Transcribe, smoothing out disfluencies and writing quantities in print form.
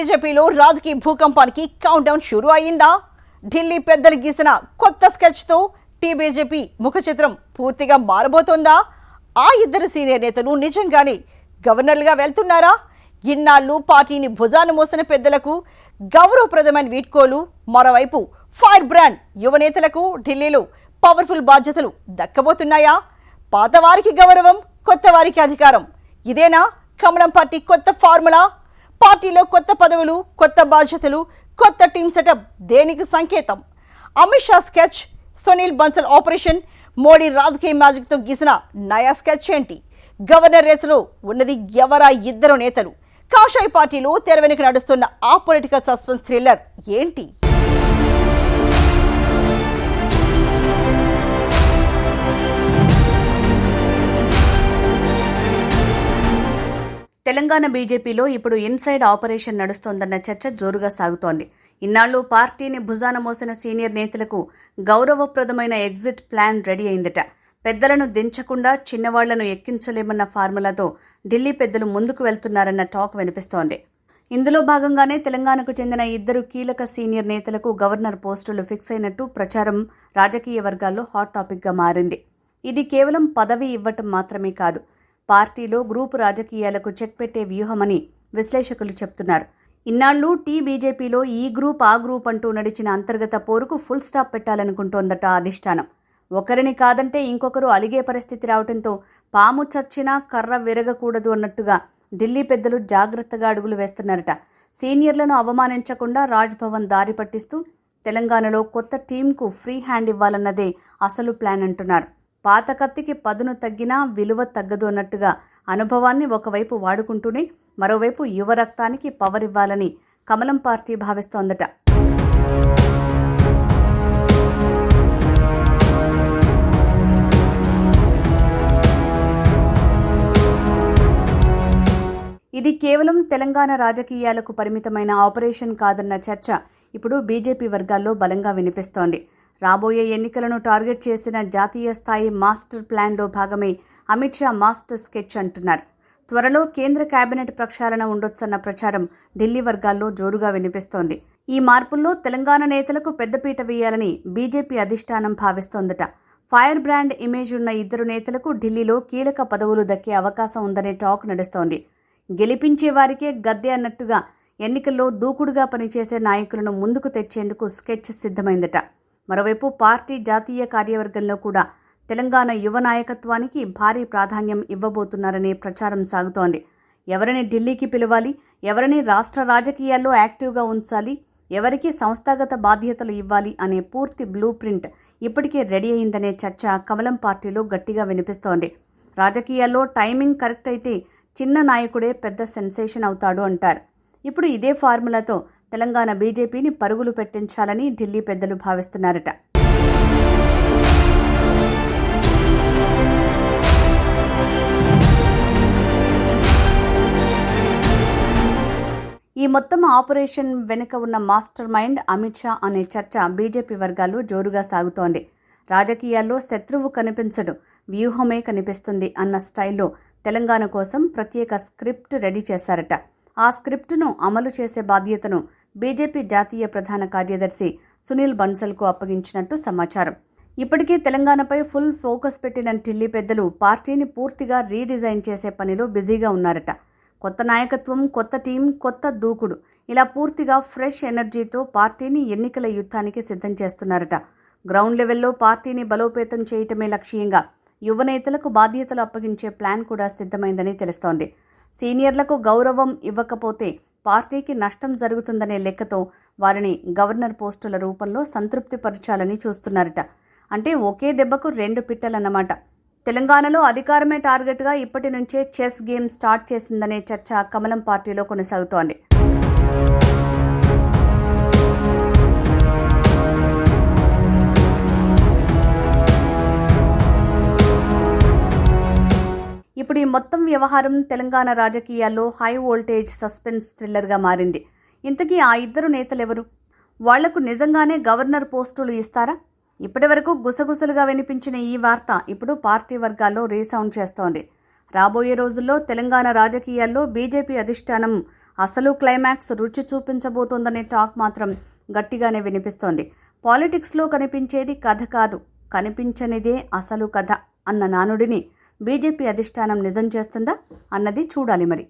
బీజేపీలో రాజకీయ భూకంపానికి count down షురూ అయిందా? ఢిల్లీ పెద్దలు గీసిన కొత్త స్కెచ్తో టీబీజేపీ ముఖ చిత్రం పూర్తిగా మారబోతోందా? ఆ ఇద్దరు సీనియర్ నేతలు నిజంగానే గవర్నర్లుగా వెళ్తున్నారా? ఇన్నాళ్ళు పార్టీని భుజాన మోసిన పెద్దలకు గౌరవప్రదమైన వీడ్కోలు, మరోవైపు ఫైర్ బ్రాండ్ యువ నేతలకు ఢిల్లీలో పవర్ఫుల్ బాధ్యతలు దక్కబోతున్నాయా? పాతవారికి గౌరవం, కొత్త వారికి అధికారం, ఇదేనా కమలం పార్టీ కొత్త ఫార్ములా? పార్టీలో కొత్త పదవులు, కొత్త బాధ్యతలు, కొత్త టీం సెటప్ దేనికి సంకేతం? అమిత్ షా స్కెచ్, సునీల్ బన్సల్ ఆపరేషన్, మోడీ రాజకీయ మ్యాజిక్తో గీసిన నయా స్కెచ్ ఏంటి? గవర్నర్ రేసులో ఉన్నది ఎవరా ఇద్దరు నేతలు? కాషాయ పార్టీలో తెర వెనుక నడుస్తున్న ఆ పొలిటికల్ సస్పెన్స్ థ్రిల్లర్ ఏంటి? తెలంగాణ బీజేపీలో ఇప్పుడు ఇన్సైడ్ ఆపరేషన్ నడుస్తోందన్న చర్చ జోరుగా సాగుతోంది. ఇన్నాళ్లు పార్టీని భుజాన మోసిన సీనియర్ నేతలకు గౌరవప్రదమైన ఎగ్జిట్ ప్లాన్ రెడీ అయిందట. పెద్దలను దించకుండా చిన్నవాళ్లను ఎక్కించలేమన్న ఫార్ములాతో ఢిల్లీ పెద్దలు ముందుకు వెళ్తున్నారన్న టాక్ వినిపిస్తోంది. ఇందులో భాగంగానే తెలంగాణకు చెందిన ఇద్దరు కీలక సీనియర్ నేతలకు గవర్నర్ పోస్టులు ఫిక్స్ అయినట్టు ప్రచారం రాజకీయ వర్గాల్లో హాట్ టాపిక్గా మారింది. ఇది కేవలం పదవి ఇవ్వటం మాత్రమే కాదు, పార్టీలో గ్రూపు రాజకీయాలకు చెక్ పెట్టే వ్యూహమని విశ్లేషకులు చెప్తున్నారు. ఇన్నాళ్లు బీజేపీలో ఈ గ్రూప్ ఆ గ్రూప్ అంటూ నడిచిన అంతర్గత పోరుకు ఫుల్ స్టాప్ పెట్టాలనుకుంటోందట అధిష్టానం. ఒకరిని కాదంటే ఇంకొకరు అలిగే పరిస్థితి రావడంతో పాము చచ్చినా కర్ర విరగకూడదు అన్నట్టుగా ఢిల్లీ పెద్దలు జాగ్రత్తగా అడుగులు వేస్తున్నారట. సీనియర్లను అవమానించకుండా రాజ్భవన్ దారి పట్టిస్తూ తెలంగాణలో కొత్త టీంకు ఫ్రీ హ్యాండ్ ఇవ్వాలన్నదే అసలు ప్లాన్ అంటున్నారు. పాత కత్తికి పదును తగ్గినా విలువ తగ్గదు అన్నట్టుగా అనుభవాన్ని ఒకవైపు వాడుకుంటూనే మరోవైపు యువ రక్తానికి పవర్ ఇవ్వాలని కమలం పార్టీ భావిస్తోందట. ఇది కేవలం తెలంగాణ రాజకీయాలకు పరిమితమైన ఆపరేషన్ కాదన్న చర్చ ఇప్పుడు బీజేపీ వర్గాల్లో బలంగా వినిపిస్తోంది. రాబోయే ఎన్నికలను టార్గెట్ చేసిన జాతీయ స్థాయి మాస్టర్ ప్లాన్లో భాగమే అమిత్ షా మాస్టర్ స్కెచ్ అంటున్నారు. త్వరలో కేంద్ర కేబినెట్ ప్రక్షాళన ఉండొచ్చన్న ప్రచారం ఢిల్లీ వర్గాల్లో జోరుగా వినిపిస్తోంది. ఈ మార్పుల్లో తెలంగాణ నేతలకు పెద్దపీట వేయాలని బీజేపీ అధిష్టానం భావిస్తోందట. ఫైర్ బ్రాండ్ ఇమేజ్ ఉన్న ఇద్దరు నేతలకు ఢిల్లీలో కీలక పదవులు దక్కే అవకాశం ఉందనే టాక్ నడుస్తోంది. గెలిపించే వారికే గద్దె అన్నట్టుగా ఎన్నికల్లో దూకుడుగా పనిచేసే నాయకులను ముందుకు తెచ్చేందుకు స్కెచ్ సిద్ధమైందట. మరోవైపు పార్టీ జాతీయ కార్యవర్గంలో కూడా తెలంగాణ యువ నాయకత్వానికి భారీ ప్రాధాన్యం ఇవ్వబోతున్నారనే ప్రచారం సాగుతోంది. ఎవరిని ఢిల్లీకి పిలవాలి, ఎవరిని రాష్ట్ర రాజకీయాల్లో యాక్టివ్గా ఉంచాలి, ఎవరికి సంస్థాగత బాధ్యతలు ఇవ్వాలి అనే పూర్తి బ్లూ ప్రింట్ ఇప్పటికే రెడీ అయిందనే చర్చ కమలం పార్టీలో గట్టిగా వినిపిస్తోంది. రాజకీయాల్లో టైమింగ్ కరెక్ట్ అయితే చిన్న నాయకుడే పెద్ద సెన్సేషన్ అవుతాడు అంటారు. ఇప్పుడు ఇదే ఫార్ములాతో తెలంగాణ బీజేపీని పరుగులు పెట్టించాలని ఢిల్లీ పెద్దలు భావిస్తున్నారట. ఈ మొత్తం ఆపరేషన్ వెనుక ఉన్న మాస్టర్ మైండ్ అమిత్ షా అనే చర్చ బీజేపీ వర్గాల్లో జోరుగా సాగుతోంది. రాజకీయాల్లో శత్రువు కనిపించడు, వ్యూహమే కనిపిస్తుంది అన్న స్టైల్లో తెలంగాణ కోసం ప్రత్యేక స్క్రిప్ట్ రెడీ చేశారట. ఆ స్క్రిప్టును అమలు చేసే బాధ్యతను బీజేపీ జాతీయ ప్రధాన కార్యదర్శి సునీల్ బన్సల్కు అప్పగించినట్టు సమాచారం. ఇప్పటికే తెలంగాణపై ఫుల్ ఫోకస్ పెట్టిన ఢిల్లీ పెద్దలు పార్టీని పూర్తిగా రీడిజైన్ చేసే పనిలో బిజీగా ఉన్నారట. కొత్త నాయకత్వం, కొత్త టీం, కొత్త దూకుడు, ఇలా పూర్తిగా ఫ్రెష్ ఎనర్జీతో పార్టీని ఎన్నికల యుద్ధానికి సిద్ధం చేస్తున్నారట. గ్రౌండ్ లెవెల్లో పార్టీని బలోపేతం చేయటమే లక్ష్యంగా యువ నేతలకు బాధ్యతలు అప్పగించే ప్లాన్ కూడా సిద్ధమైందని తెలుస్తోంది. సీనియర్లకు గౌరవం ఇవ్వకపోతే పార్టీకి నష్టం జరుగుతుందనే లెక్కతో వారిని గవర్నర్ పోస్టుల రూపంలో సంతృప్తిపరచాలని చూస్తున్నారట. అంటే ఒకే దెబ్బకు రెండు పిట్టలన్నమాట. తెలంగాణలో అధికారమే టార్గెట్గా ఇప్పటి నుంచే చెస్ గేమ్ స్టార్ట్ చేసిందనే చర్చ కమలం పార్టీలో కొనసాగుతోంది. ఇప్పుడు ఈ మొత్తం వ్యవహారం తెలంగాణ రాజకీయాల్లో హై వోల్టేజ్ సస్పెన్స్ థ్రిల్లర్గా మారింది. ఇంతకీ ఆ ఇద్దరు నేతలెవరు? వాళ్లకు నిజంగానే గవర్నర్ పోస్టులు ఇస్తారా? ఇప్పటి వరకు గుసగుసలుగా వినిపించిన ఈ వార్త ఇప్పుడు పార్టీ వర్గాల్లో రీసౌండ్ చేస్తోంది. రాబోయే రోజుల్లో తెలంగాణ రాజకీయాల్లో బీజేపీ అధిష్టానం అసలు క్లైమాక్స్ రుచి చూపించబోతోందనే టాక్ మాత్రం గట్టిగానే వినిపిస్తోంది. పాలిటిక్స్లో కనిపించేది కథ కాదు, కనిపించనిదే అసలు కథ అన్న నానుడిని బీజేపీ అధిష్టానం నిజం చేస్తుందా అన్నది చూడాలి మరి.